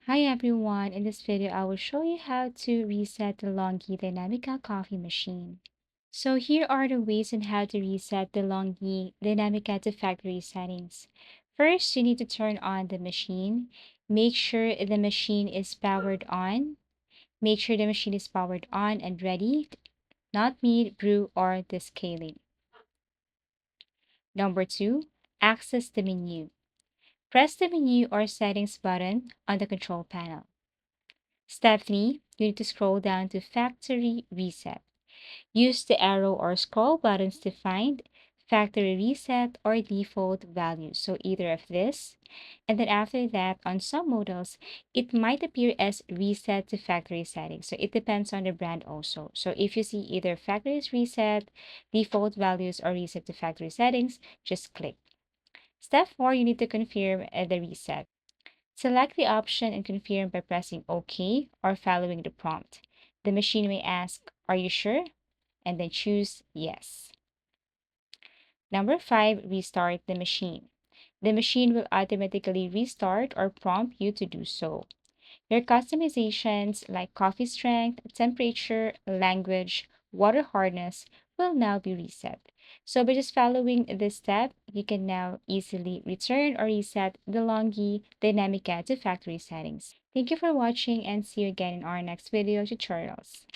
Hi everyone, in this video I will show you how to reset the DeLonghi Dinamica coffee machine. So here are the ways on how to reset the DeLonghi Dinamica to factory settings. First, you need to turn on the machine. Make sure the machine is powered on. Make sure the machine is powered on and ready, not mid, brew, or descaling. Number 2, access the menu. Press the menu or settings button on the control panel. Step 3, you need to scroll down to Factory Reset. Use the arrow or scroll buttons to find Factory Reset or default values. So either of this. And then after that, on some models, it might appear as Reset to Factory Settings. So it depends on the brand also. So if you see either Factory Reset, default values, or Reset to Factory Settings, just click. Step 4, you need to confirm the reset. Select the option and confirm by pressing OK or following the prompt. The machine may ask, "Are you sure?" and then choose Yes. Number 5, restart the machine. The machine will automatically restart or prompt you to do so. Your customizations like coffee strength, temperature, language, water hardness will now be reset. So by just following this step, you can now easily return or reset the DeLonghi Dinamica to factory settings. Thank you for watching and see you again in our next video tutorials.